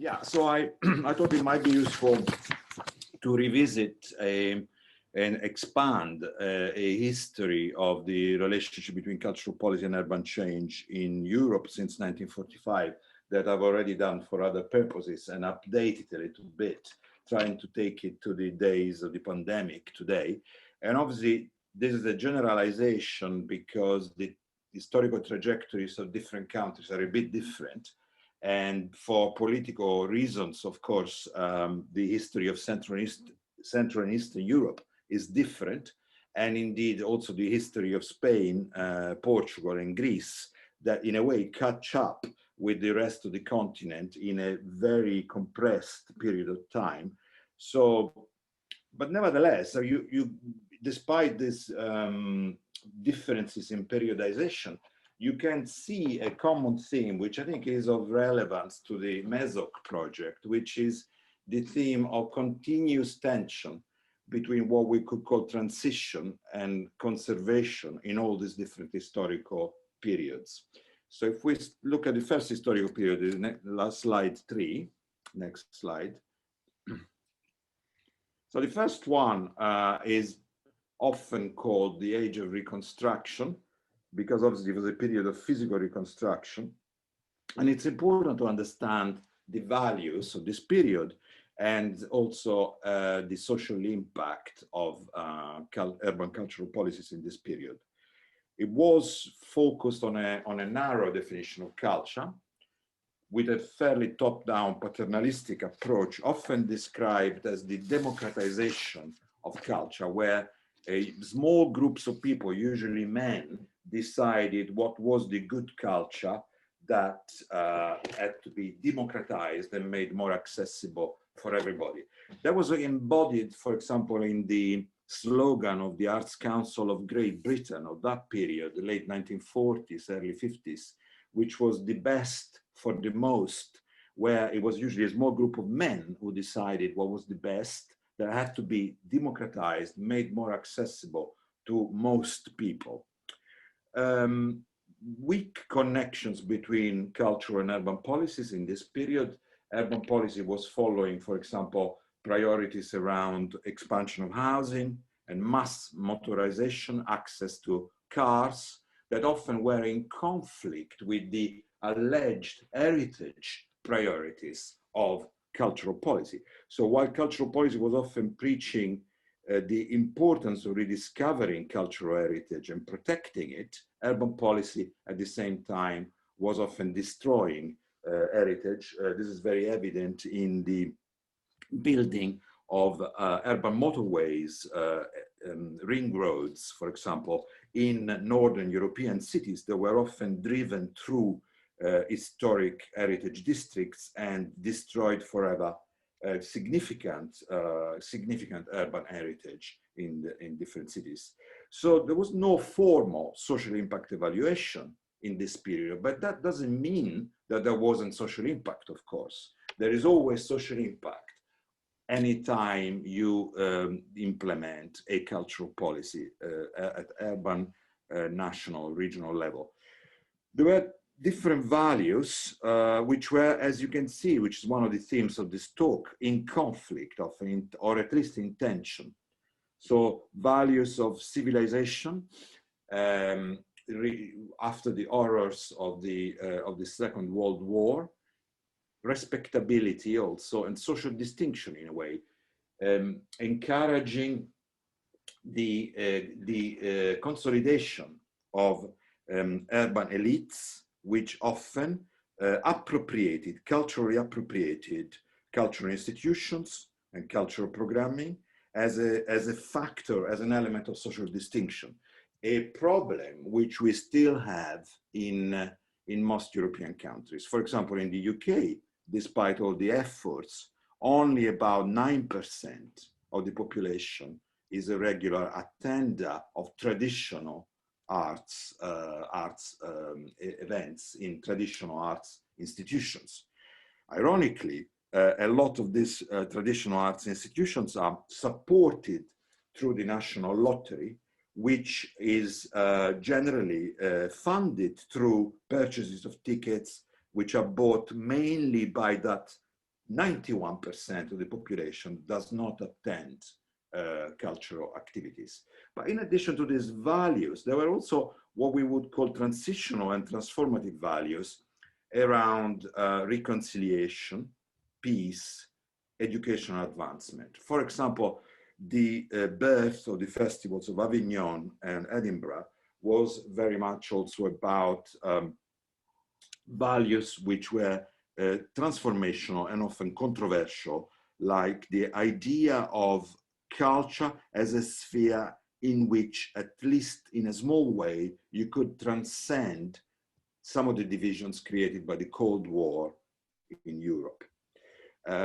Yeah, so I, I thought it might be useful to revisit and expand a history of the relationship between cultural policy and urban change in Europe since 1945 that I've already done for other purposes and updated a little bit, trying to take it to the days of the pandemic today. And obviously, this is a generalization because the historical trajectories of different countries are a bit different. And for political reasons, of course, the history of Central and Eastern Europe is different. And indeed, also the history of Spain, Portugal, and Greece, that in a way catch up with the rest of the continent in a very compressed period of time. So, but nevertheless, so despite these differences in periodization, you can see a common theme, which I think is of relevance to the MESOC project, which is the theme of continuous tension between what we could call transition and conservation in all these different historical periods. So if we look at the first historical period, the last slide 3, next slide. So the first one is often called the age of reconstruction, because obviously it was a period of physical reconstruction. And it's important to understand the values of this period and also the social impact of urban cultural policies in this period. It was focused on a narrow definition of culture with a fairly top-down paternalistic approach, often described as the democratization of culture, where small groups of people, usually men, decided what was the good culture that had to be democratized and made more accessible for everybody. That was embodied, for example, in the slogan of the Arts Council of Great Britain of that period, the late 1940s, early 50s, which was the best for the most, where it was usually a small group of men who decided what was the best that had to be democratized, made more accessible to most people. Weak connections between cultural and urban policies in this period. Urban policy was following, for example, priorities around expansion of housing and mass motorization, access to cars that often were in conflict with the alleged heritage priorities of cultural policy. So while cultural policy was often preaching the importance of rediscovering cultural heritage and protecting it, urban policy at the same time was often destroying heritage. This is very evident in the building of urban motorways, ring roads, for example, in Northern European cities that were often driven through historic heritage districts and destroyed forever significant urban heritage in different cities. So there was no formal social impact evaluation in this period, but that doesn't mean that there wasn't social impact, of course. There is always social impact anytime you implement a cultural policy at urban, national, regional level. There were different values, which were, as you can see, which is one of the themes of this talk, in conflict often, or at least in tension. So values of civilization, after the horrors of the Second World War, respectability also, and social distinction in a way, encouraging the consolidation of urban elites, which often culturally appropriated cultural institutions and cultural programming as a factor, as an element of social distinction. A problem which we still have in most European countries. For example, in the UK, despite all the efforts, only about 9% of the population is a regular attender of traditional arts events in traditional arts institutions. Ironically, a lot of these traditional arts institutions are supported through the national lottery, which is generally funded through purchases of tickets, which are bought mainly by that 91% of the population does not attend cultural activities. But in addition to these values, there were also what we would call transitional and transformative values around reconciliation, peace, educational advancement. For example, the birth of the festivals of Avignon and Edinburgh was very much also about values which were transformational and often controversial, like the idea of culture as a sphere in which, at least in a small way, you could transcend some of the divisions created by the Cold War in Europe.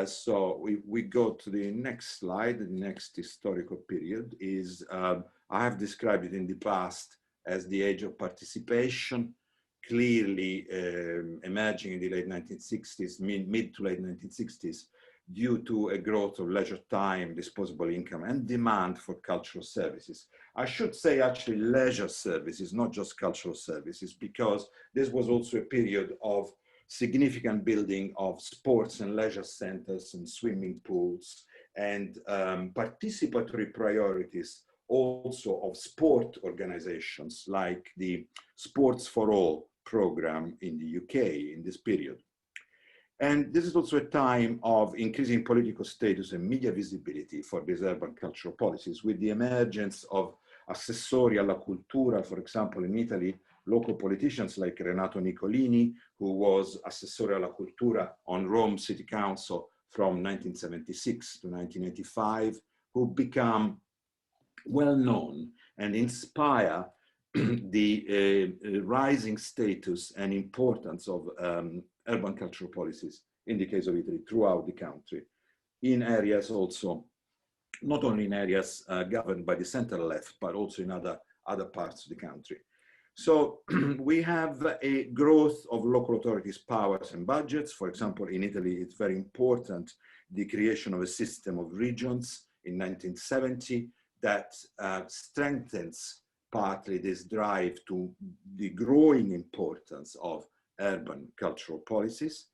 So we go to the next slide. The next historical period is, I have described it in the past as the age of participation, clearly emerging in the late 1960s, mid to late 1960s, due to a growth of leisure time, disposable income, and demand for cultural services. I should say actually leisure services, not just cultural services, because this was also a period of significant building of sports and leisure centers and swimming pools, and participatory priorities also of sport organizations like the Sports for All program in the UK in this period. And this is also a time of increasing political status and media visibility for these urban cultural policies, with the emergence of assessori alla cultura, for example, in Italy, local politicians like Renato Nicolini, who was assessore alla cultura on Rome City Council from 1976 to 1985, who become well known and inspire the rising status and importance of urban cultural policies in the case of Italy throughout the country, in areas also, not only in areas governed by the central left, but also in other parts of the country. So we have a growth of local authorities' powers and budgets. For example, in Italy, it's very important, the creation of a system of regions in 1970 that strengthens partly this drive to the growing importance of urban cultural policies.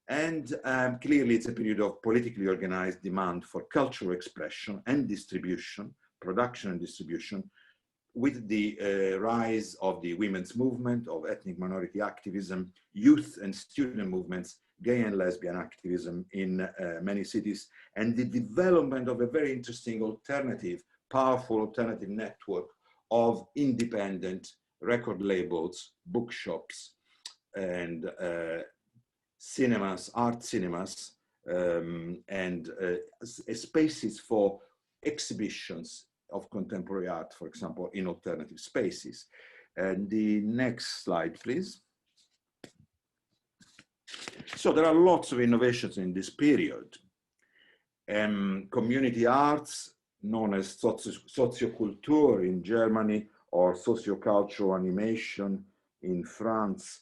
And clearly it's a period of politically organized demand for cultural expression and distribution, production and distribution, with the rise of the women's movement, of ethnic minority activism, youth and student movements, gay and lesbian activism in many cities, and the development of a very interesting alternative, powerful alternative network of independent record labels, bookshops, and cinemas, art cinemas, and spaces for exhibitions of contemporary art, for example, in alternative spaces. And the next slide, please. So there are lots of innovations in this period. Community arts, known as socioculture in Germany, or sociocultural animation in France,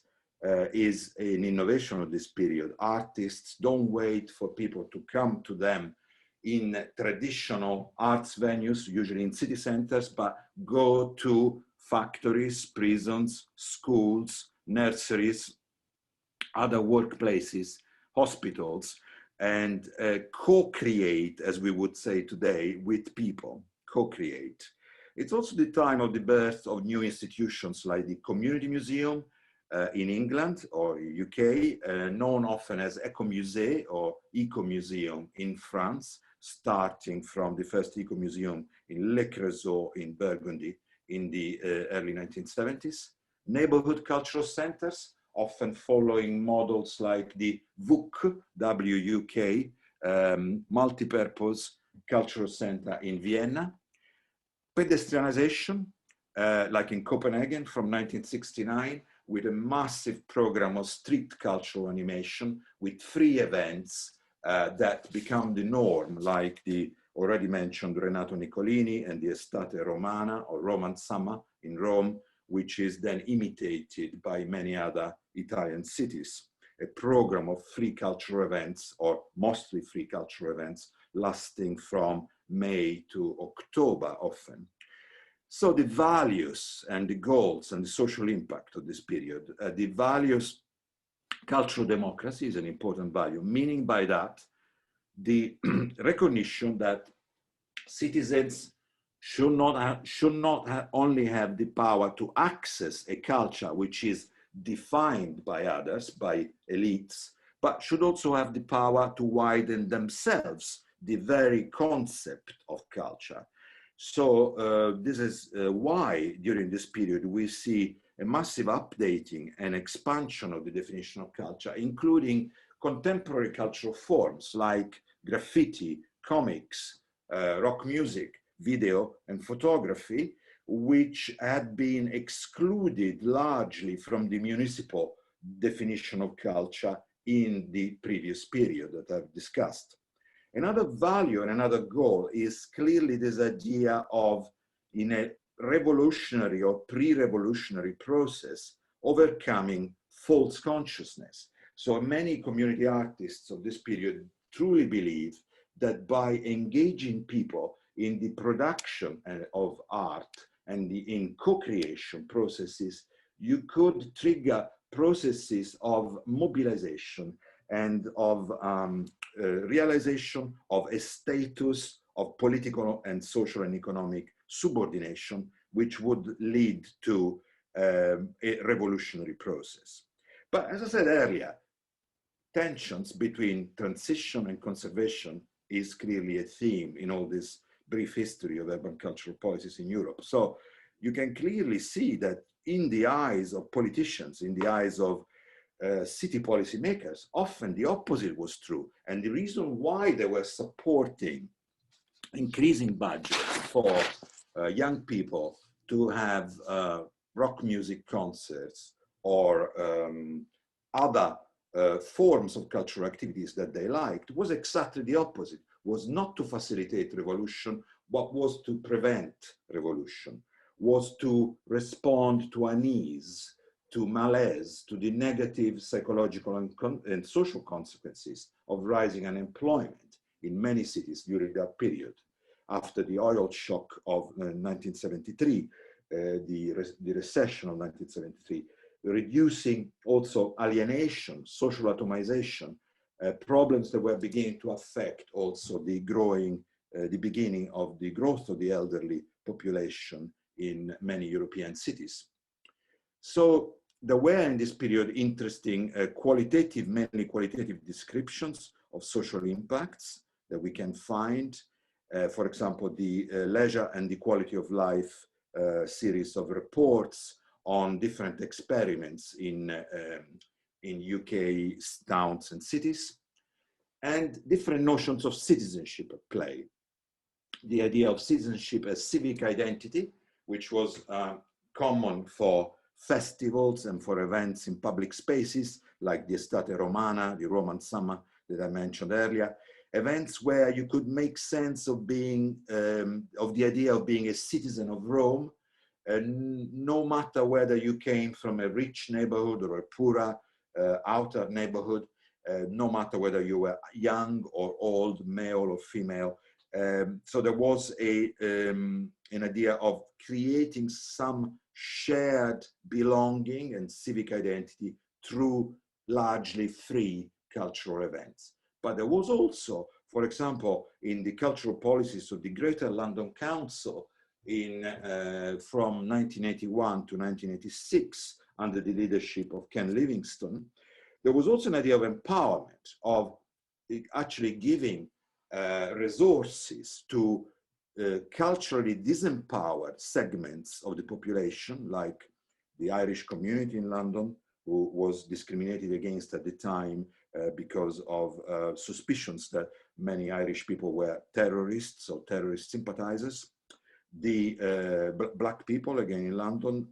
is an innovation of this period. Artists don't wait for people to come to them in traditional arts venues, usually in city centers, but go to factories, prisons, schools, nurseries, other workplaces, hospitals, and co-create, as we would say today, with people, co-create. It's also the time of the birth of new institutions like the Community Museum in England or UK, known often as Ecomusée or Eco-Museum in France, starting from the first Eco-Museum in Le Creusot in Burgundy in the early 1970s. Neighborhood cultural centers, often following models like the WUK, W-U-K, multipurpose cultural center in Vienna. Pedestrianization, like in Copenhagen from 1969, with a massive program of street cultural animation with free events that become the norm, like the already mentioned Renato Nicolini and the Estate Romana or Roman Summer in Rome, which is then imitated by many other Italian cities. A program of free cultural events, or mostly free cultural events, lasting from May to October often. So the values and the goals and the social impact of this period, the values, cultural democracy is an important value, meaning by that the recognition that citizens should not only have the power to access a culture which is defined by others, by elites, but should also have the power to widen themselves the very concept of culture. So this is why during this period we see a massive updating and expansion of the definition of culture, including contemporary cultural forms like graffiti, comics, rock music, video, and photography, which had been excluded largely from the municipal definition of culture in the previous period that I've discussed. Another value and another goal is clearly this idea of, in a revolutionary or pre-revolutionary process, overcoming false consciousness. So many community artists of this period truly believe that by engaging people in the production of art and in co-creation processes, you could trigger processes of mobilization and of realization of a status of political and social and economic subordination, which would lead to a revolutionary process. But as I said earlier, tensions between transition and conservation is clearly a theme in all this brief history of urban cultural policies in Europe. So you can clearly see that in the eyes of politicians, in the eyes of city policymakers, often the opposite was true. And the reason why they were supporting increasing budgets for young people to have rock music concerts or other forms of cultural activities that they liked was exactly the opposite, was not to facilitate revolution, but was to prevent revolution, was to respond to unease, to malaise, to the negative psychological and social consequences of rising unemployment in many cities during that period. After the oil shock of 1973, the recession of 1973, reducing also alienation, social atomization, problems that were beginning to affect also the beginning of the growth of the elderly population in many European cities. So there were in this period interesting mainly qualitative descriptions of social impacts that we can find. For example, the Leisure and the Quality of Life series of reports on different experiments in UK towns and cities, and different notions of citizenship at play. The idea of citizenship as civic identity, which was common for festivals and for events in public spaces like the Estate Romana, the Roman summer that I mentioned earlier, events where you could make sense of being, of the idea of being a citizen of Rome, no matter whether you came from a rich neighborhood or a poorer outer neighborhood, no matter whether you were young or old, male or female. So there was an idea of creating some shared belonging and civic identity through largely free cultural events. But there was also, for example, in the cultural policies of the Greater London Council from 1981 to 1986, under the leadership of Ken Livingstone, there was also an idea of empowerment, of actually giving resources to culturally disempowered segments of the population, like the Irish community in London, who was discriminated against at the time because of suspicions that many Irish people were terrorists or terrorist sympathizers. The Black people, again in London,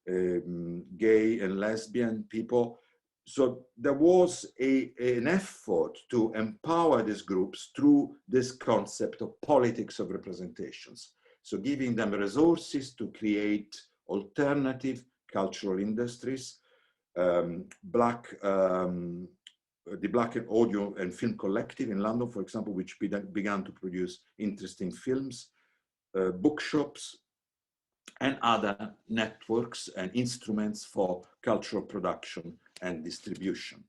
gay and lesbian people. So there was an effort to empower these groups through this concept of politics of representations. So giving them resources to create alternative cultural industries. The Black Audio and Film Collective in London, for example, which began to produce interesting films, bookshops, and other networks and instruments for cultural production and distribution.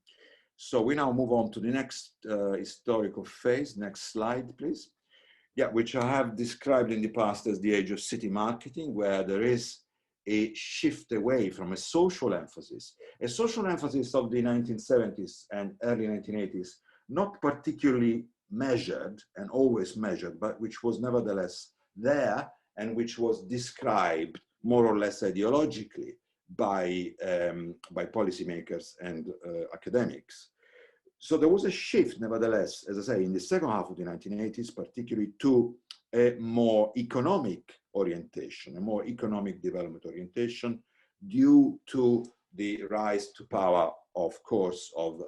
So we now move on to the next historical phase. Next slide, please. Yeah, which I have described in the past as the age of city marketing, where there is a shift away from a social emphasis of the 1970s and early 1980s, not particularly measured and always measured, but which was nevertheless there and which was described more or less ideologically by policymakers and academics. So there was a shift, nevertheless, as I say, in the second half of the 1980s, particularly to a more economic orientation, a more economic development orientation, due to the rise to power, of course, of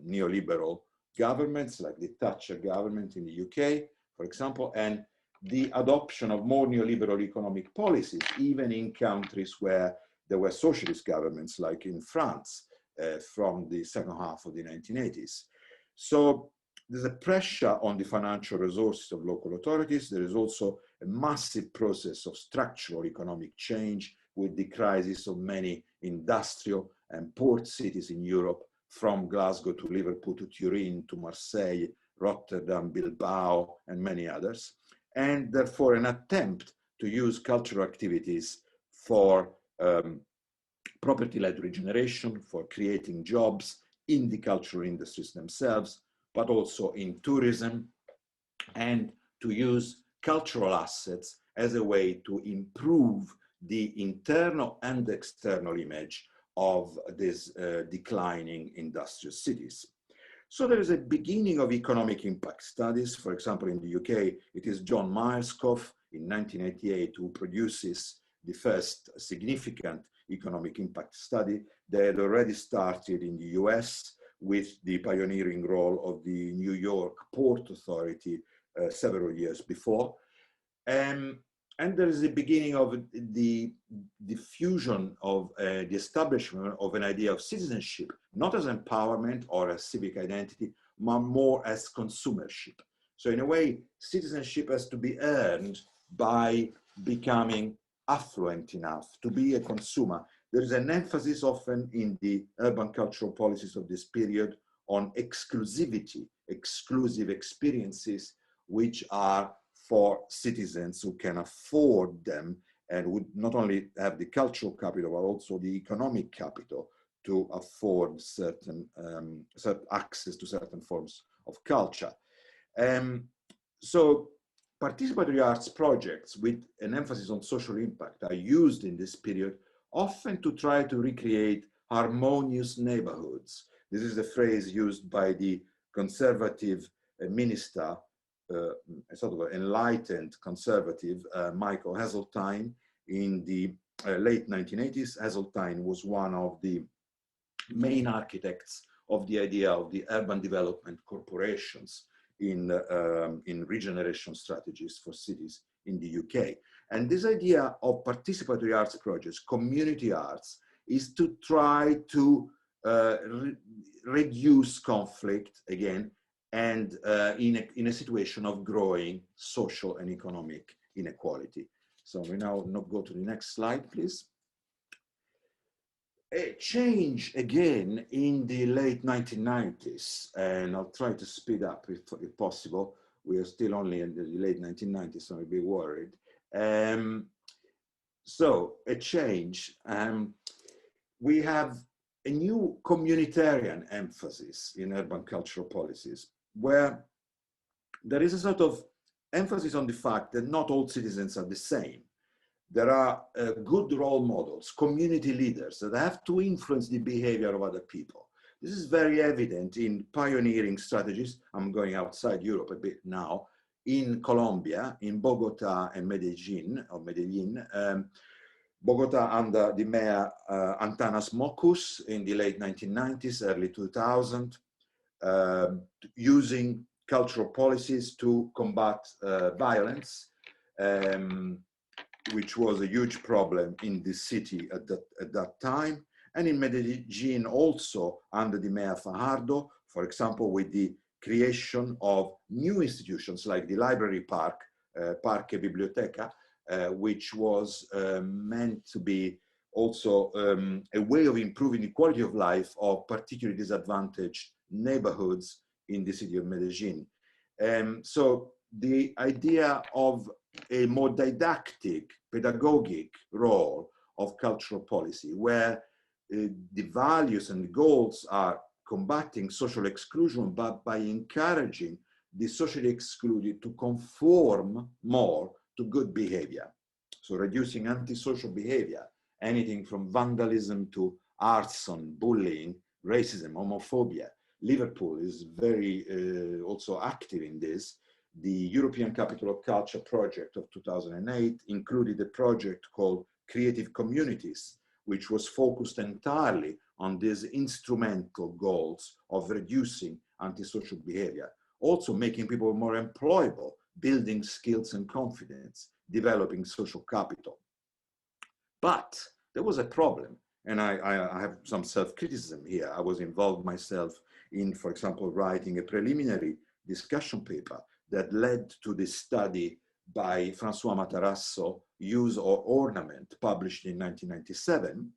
neoliberal governments like the Thatcher government in the UK, for example, and the adoption of more neoliberal economic policies, even in countries where there were socialist governments, like in France, from the second half of the 1980s. So there's a pressure on the financial resources of local authorities. There is also a massive process of structural economic change with the crisis of many industrial and port cities in Europe, from Glasgow to Liverpool to Turin to Marseille, Rotterdam, Bilbao, and many others. And therefore an attempt to use cultural activities for property-led regeneration, for creating jobs in the cultural industries themselves, but also in tourism, and to use cultural assets as a way to improve the internal and external image of these declining industrial cities. So there is a beginning of economic impact studies. For example, in the UK, it is John Myerscough in 1988 who produces the first significant economic impact study. They had already started in the US with the pioneering role of the New York Port Authority several years before. And there is the beginning of the diffusion of the establishment of an idea of citizenship, not as empowerment or as civic identity, but more as consumership. So in a way, citizenship has to be earned by becoming affluent enough to be a consumer. There is an emphasis often in the urban cultural policies of this period on exclusivity, exclusive experiences, which are for citizens who can afford them and would not only have the cultural capital, but also the economic capital to afford certain access to certain forms of culture. So participatory arts projects with an emphasis on social impact are used in this period often to try to recreate harmonious neighborhoods. This is a phrase used by the conservative minister, a sort of enlightened conservative, Michael Heseltine, in the late 1980s. Heseltine was one of the main architects of the idea of the urban development corporations in regeneration strategies for cities in the UK. And this idea of participatory arts projects, community arts, is to try to reduce conflict again, and in a situation of growing social and economic inequality. So we now go to the next slide, please. A change again in the late 1990s, and I'll try to speed up if possible. We are still only in the late 1990s, so I'll be worried. So a change. We have a new communitarian emphasis in urban cultural policies, where there is a sort of emphasis on the fact that not all citizens are the same. There are good role models, community leaders that have to influence the behavior of other people. This is very evident in pioneering strategies. I'm going outside Europe a bit now. In Colombia, in Bogota and Medellin, Bogota under the mayor Antanas Mockus in the late 1990s, early 2000, using cultural policies to combat violence, which was a huge problem in the city at that time. And in Medellin also under the mayor Fajardo, for example, with the creation of new institutions like the library park, Parque Biblioteca, which was meant to be also a way of improving the quality of life of particularly disadvantaged neighborhoods in the city of Medellin. So the idea of a more didactic, pedagogic role of cultural policy, where the values and goals are combating social exclusion, but by encouraging the socially excluded to conform more to good behavior. So reducing antisocial behavior, anything from vandalism to arson, bullying, racism, homophobia. Liverpool is very also active in this. The European Capital of Culture project of 2008 included a project called Creative Communities, which was focused entirely on these instrumental goals of reducing antisocial behavior, also making people more employable, building skills and confidence, developing social capital. But there was a problem, and I have some self-criticism here. I was involved myself in, for example, writing a preliminary discussion paper that led to this study by François Matarasso, Use or Ornament, published in 1997,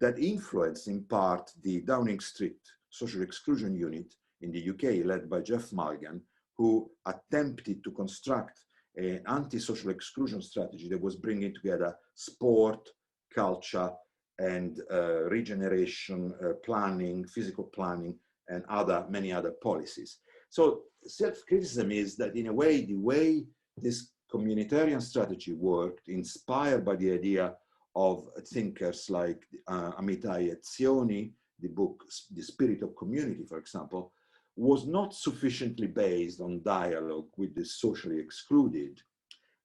that influenced in part the Downing Street Social Exclusion Unit in the UK, led by Jeff Mulgan, who attempted to construct an anti-social exclusion strategy that was bringing together sport, culture, and regeneration planning, physical planning, and many other policies. So self-criticism is that, in a way, the way this communitarian strategy worked, inspired by the idea of thinkers like Amitai Etzioni, the book The Spirit of Community, for example, was not sufficiently based on dialogue with the socially excluded.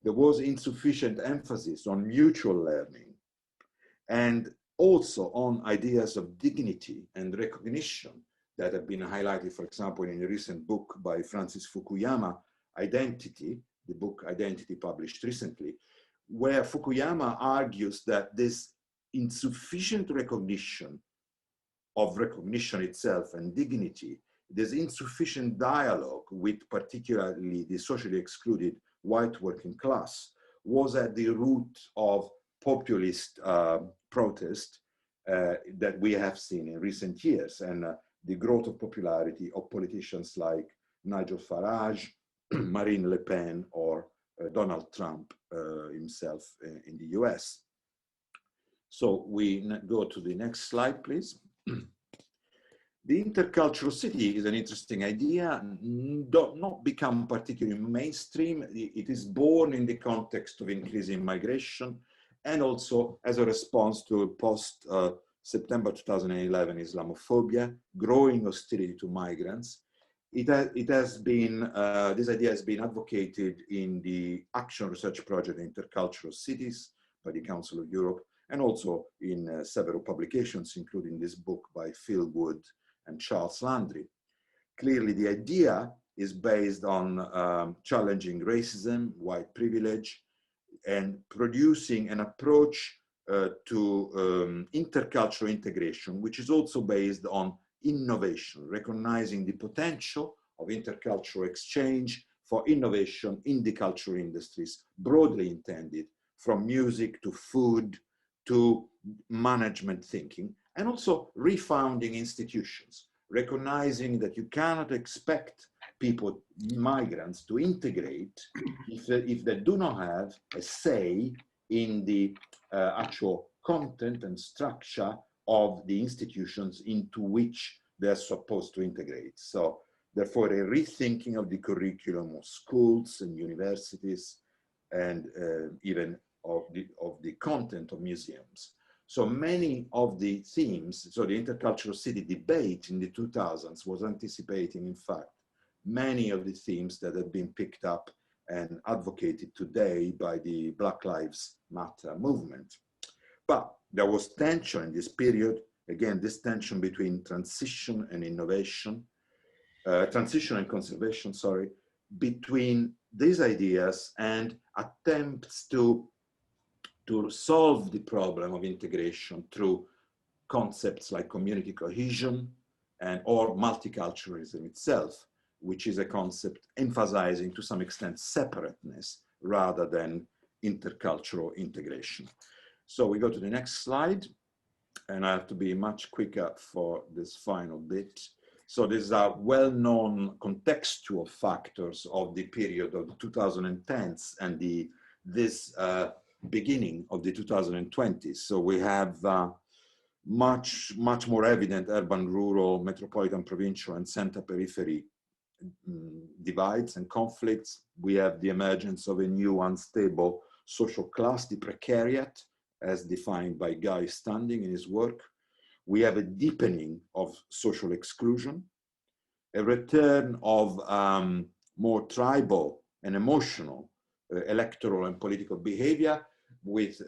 There was insufficient emphasis on mutual learning, and also on ideas of dignity and recognition that have been highlighted, for example, in a recent book by Francis Fukuyama, Identity, the book Identity published recently, where Fukuyama argues that this insufficient recognition of recognition itself and dignity, there's insufficient dialogue with particularly the socially excluded white working class, was at the root of populist protest that we have seen in recent years, and the growth of popularity of politicians like Nigel Farage, Marine Le Pen, or Donald Trump himself in the US. So we go to the next slide, please. The intercultural city is an interesting idea, not become particularly mainstream. It is born in the context of increasing migration and also as a response to post-September 2011 Islamophobia, growing hostility to migrants. It has been, this idea has been advocated in the Action Research Project Intercultural Cities by the Council of Europe, and also in several publications, including this book by Phil Wood and Charles Landry. Clearly, the idea is based on challenging racism, white privilege, and producing an approach to intercultural integration, which is also based on innovation, recognizing the potential of intercultural exchange for innovation in the cultural industries, broadly intended, from music to food to management thinking, and also refounding institutions, recognizing that you cannot expect people, migrants, to integrate if they do not have a say in the actual content and structure of the institutions into which they're supposed to integrate. So therefore, a rethinking of the curriculum of schools and universities, and even of the content of museums. So many of the themes, so the intercultural city debate in the 2000s was anticipating, in fact, many of the themes that have been picked up and advocated today by the Black Lives Matter movement. But there was tension in this period, again, this tension between transition and innovation, transition and conservation, sorry, between these ideas and attempts to solve the problem of integration through concepts like community cohesion or multiculturalism itself, which is a concept emphasizing to some extent separateness rather than intercultural integration. So we go to the next slide, and I have to be much quicker for this final bit. So these are well-known contextual factors of the period of the 2010s and this beginning of the 2020s. So we have much more evident urban, rural, metropolitan, provincial, and center periphery divides and conflicts. We have the emergence of a new unstable social class, the precariat, as defined by Guy Standing in his work. We have a deepening of social exclusion, a return of more tribal and emotional electoral and political behavior, with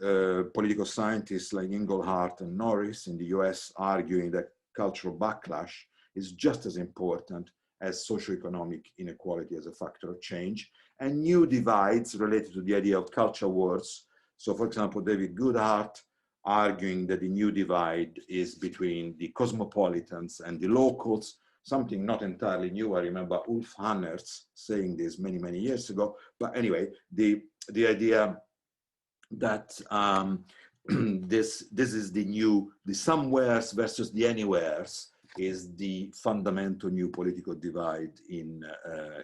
political scientists like Inglehart and Norris in the US arguing that cultural backlash is just as important as socioeconomic inequality as a factor of change, and new divides related to the idea of culture wars. So for example, David Goodhart arguing that the new divide is between the cosmopolitans and the locals, something not entirely new. I remember Ulf Hannertz saying this many years ago. But anyway, the idea that this is the somewheres versus the anywheres is the fundamental new political divide in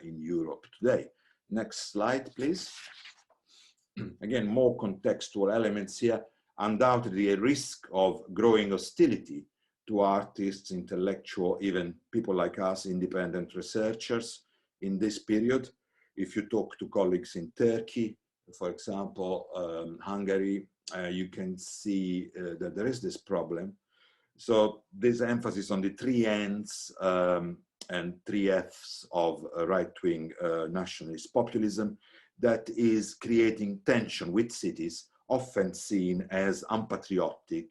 Europe today. Next slide, please. Again, more contextual elements here. Undoubtedly a risk of growing hostility to artists, intellectual, even people like us, independent researchers in this period. If you talk to colleagues in Turkey, for example, Hungary, you can see that there is this problem. So this emphasis on the three N's and three F's of right-wing nationalist populism that is creating tension with cities often seen as unpatriotic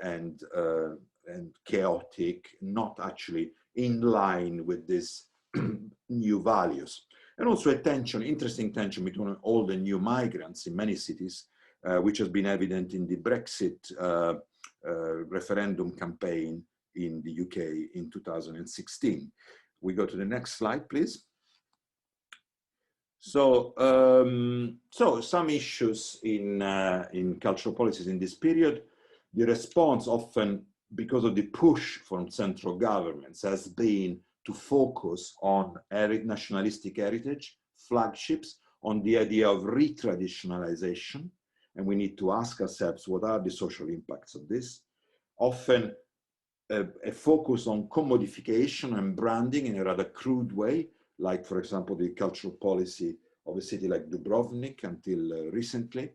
and chaotic, not actually in line with these new values. And also a tension, interesting tension between old and new migrants in many cities, which has been evident in the Brexit referendum campaign in the UK in 2016. We go to the next slide, please. So, some issues in cultural policies in this period. The response often, because of the push from central governments, has been to focus on nationalistic heritage, flagships, on the idea of retraditionalization. And we need to ask ourselves, what are the social impacts of this? Often a focus on commodification and branding in a rather crude way, like, for example, the cultural policy of a city like Dubrovnik until recently.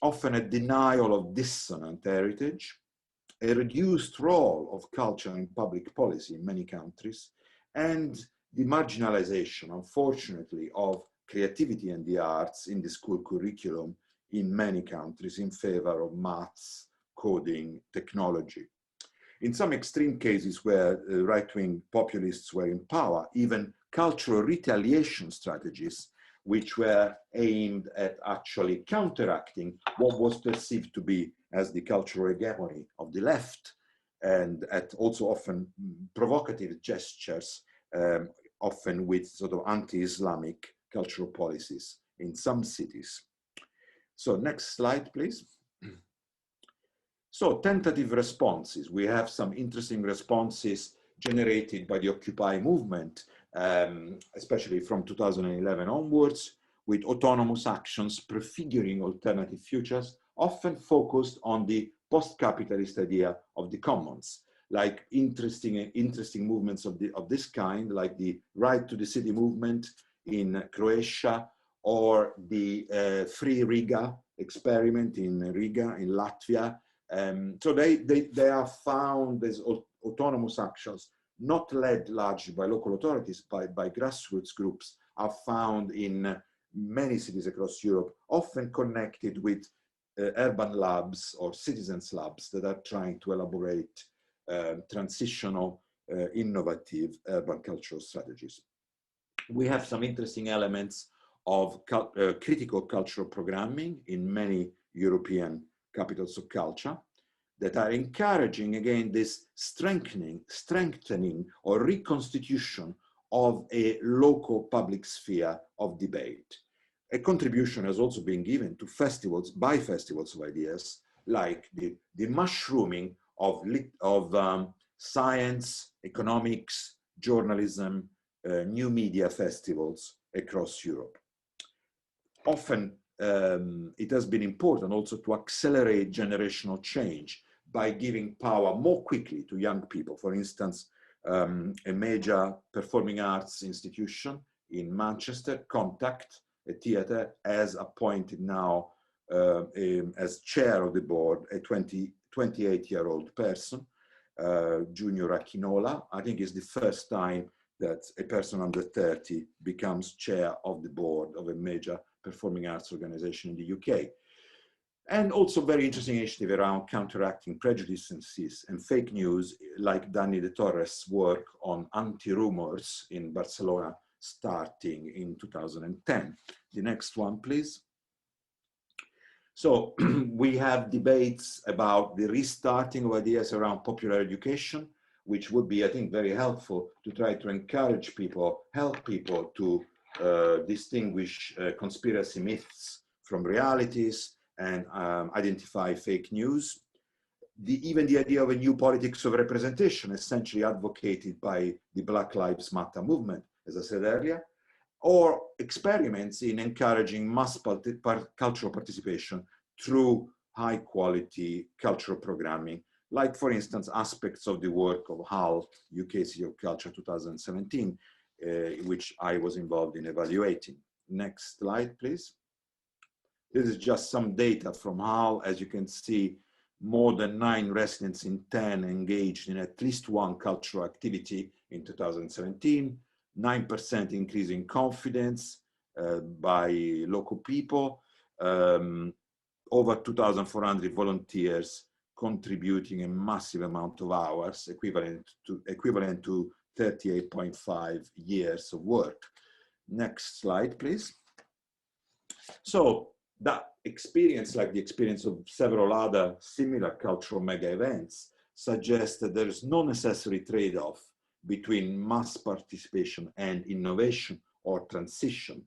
Often a denial of dissonant heritage, a reduced role of culture in public policy in many countries, and the marginalization, unfortunately, of creativity and the arts in the school curriculum in many countries in favor of maths, coding, technology. In some extreme cases where right-wing populists were in power, even cultural retaliation strategies, which were aimed at actually counteracting what was perceived to be as the cultural hegemony of the left, and at also often provocative gestures, often with sort of anti-Islamic cultural policies in some cities. So next slide, please. So tentative responses. We have some interesting responses generated by the Occupy movement, especially from 2011 onwards, with autonomous actions prefiguring alternative futures, often focused on the post-capitalist idea of the commons, like interesting movements of this kind, like the Right to the City movement in Croatia, or the Free Riga experiment in Riga, in Latvia. So they are found as autonomous actions, not led largely by local authorities, by grassroots groups, are found in many cities across Europe, often connected with urban labs or citizens labs that are trying to elaborate transitional, innovative urban cultural strategies. We have some interesting elements of critical cultural programming in many European capitals of culture that are encouraging, again, this strengthening or reconstitution of a local public sphere of debate. A contribution has also been given to festivals, of ideas, like the mushrooming of science, economics, journalism, new media festivals across Europe. Often, it has been important also to accelerate generational change by giving power more quickly to young people. For instance, a major performing arts institution in Manchester, Contact, a theatre, has appointed now as chair of the board a 28-year-old person, Junior Akinola. I think it's the first time that a person under 30 becomes chair of the board of a major performing arts organization in the UK. And also very interesting initiative around counteracting prejudices and fake news, like Dani de Torres' work on anti-rumors in Barcelona, starting in 2010. The next one, please. So we have debates about the restarting of ideas around popular education, which would be, I think, very helpful to try to encourage people, help people to distinguish conspiracy myths from realities and identify fake news. Even the idea of a new politics of representation, essentially advocated by the Black Lives Matter movement, as I said earlier, or experiments in encouraging mass cultural participation through high quality cultural programming, like, for instance, aspects of the work of HAL, UK City of Culture 2017, which I was involved in evaluating. Next slide, please. This is just some data from HAL. As you can see, more than 9 residents in 10 engaged in at least one cultural activity in 2017, 9% increase in confidence by local people, over 2,400 volunteers contributing a massive amount of hours, equivalent to 38.5 years of work. Next slide, please. So that experience, like the experience of several other similar cultural mega events, suggests that there is no necessary trade-off between mass participation and innovation or transition.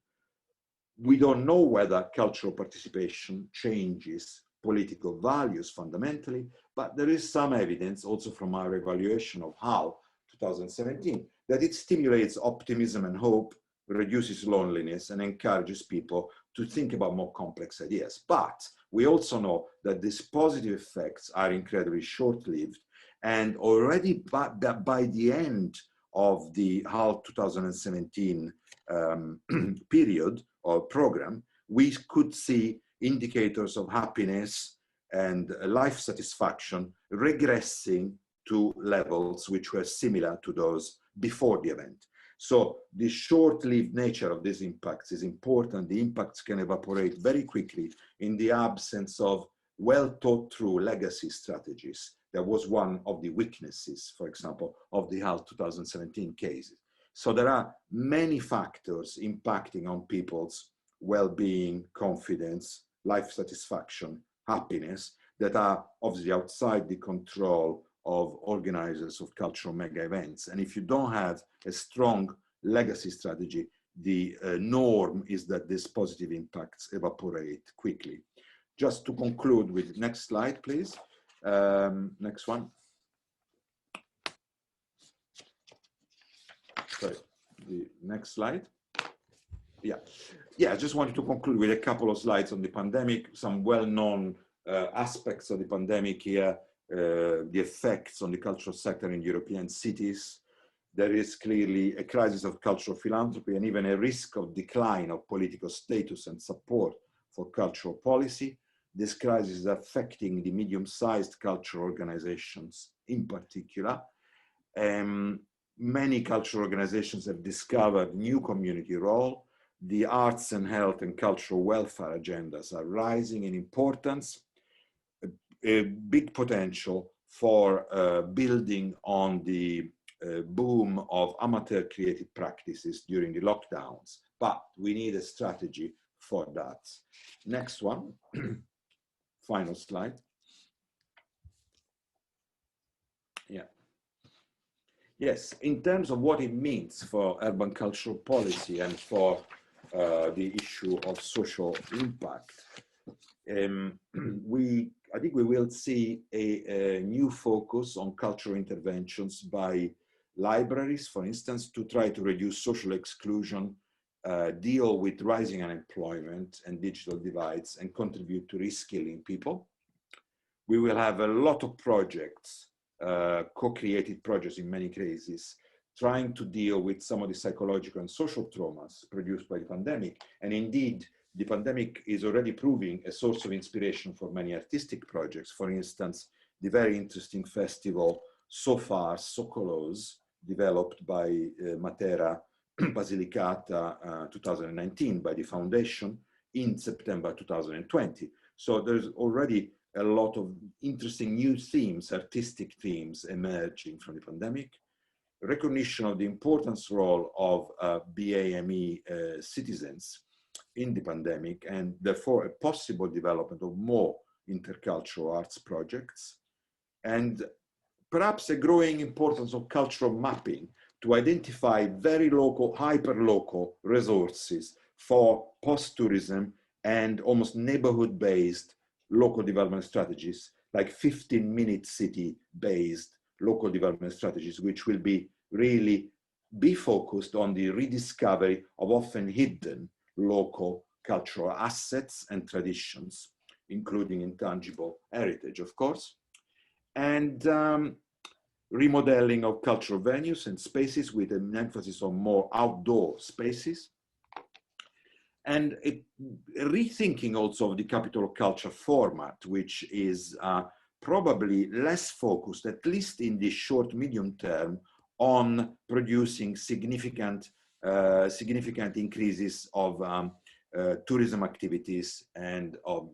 We don't know whether cultural participation changes political values fundamentally, but there is some evidence also from our evaluation of HAL 2017 that it stimulates optimism and hope, reduces loneliness, and encourages people to think about more complex ideas. But we also know that these positive effects are incredibly short-lived, and already by the end of the HAL 2017 period or program, we could see indicators of happiness and life satisfaction regressing to levels which were similar to those before the event. So the short-lived nature of these impacts is important. The impacts can evaporate very quickly in the absence of well-thought-through legacy strategies. That was one of the weaknesses, for example, of the HAL 2017 cases. So there are many factors impacting on people's well-being, confidence, life satisfaction, happiness, that are obviously outside the control of organizers of cultural mega events. And if you don't have a strong legacy strategy, the norm is that these positive impacts evaporate quickly. Just to conclude with the next slide, please. Next one. Sorry, the next slide. Yeah, I just wanted to conclude with a couple of slides on the pandemic, some well-known aspects of the pandemic here, the effects on the cultural sector in European cities. There is clearly a crisis of cultural philanthropy and even a risk of decline of political status and support for cultural policy. This crisis is affecting the medium-sized cultural organizations in particular. Many cultural organizations have discovered new community role. The arts and health and cultural welfare agendas are rising in importance. A big potential for building on the boom of amateur creative practices during the lockdowns, but we need a strategy for that. Next one, final slide. Yeah. Yes, in terms of what it means for urban cultural policy and for the issue of social impact, we I think we will see a new focus on cultural interventions by libraries, for instance, to try to reduce social exclusion, deal with rising unemployment and digital divides, and contribute to reskilling people. We will have a lot of projects, co-created projects in many cases, trying to deal with some of the psychological and social traumas produced by the pandemic. And indeed, the pandemic is already proving a source of inspiration for many artistic projects. For instance, the very interesting festival So Far, Sokolos, developed by Matera Basilicata 2019 by the foundation in September 2020. So there's already a lot of interesting new themes, artistic themes emerging from the pandemic. Recognition of the importance role of BAME citizens in the pandemic, and therefore a possible development of more intercultural arts projects, and perhaps a growing importance of cultural mapping to identify very local, hyper-local resources for post-tourism and almost neighborhood-based local development strategies, like 15-minute city-based local development strategies, which will really be focused on the rediscovery of often hidden local cultural assets and traditions, including intangible heritage, of course, and remodeling of cultural venues and spaces with an emphasis on more outdoor spaces, and rethinking also of the capital of culture format, which is probably less focused, at least in the short, medium term, on producing significant increases of tourism activities and of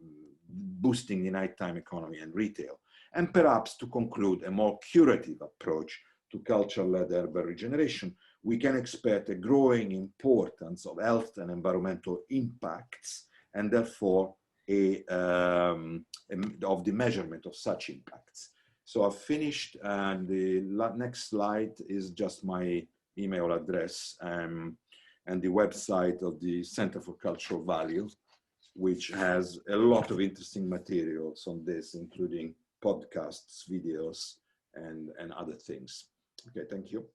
boosting the nighttime economy and retail. And perhaps to conclude, a more curative approach to culture-led urban regeneration, we can expect a growing importance of health and environmental impacts, and therefore of the measurement of such impacts. So I've finished, and the next slide is just my email address and the website of the Center for Cultural Value, which has a lot of interesting materials on this, including podcasts, videos, and other things. Okay, thank you.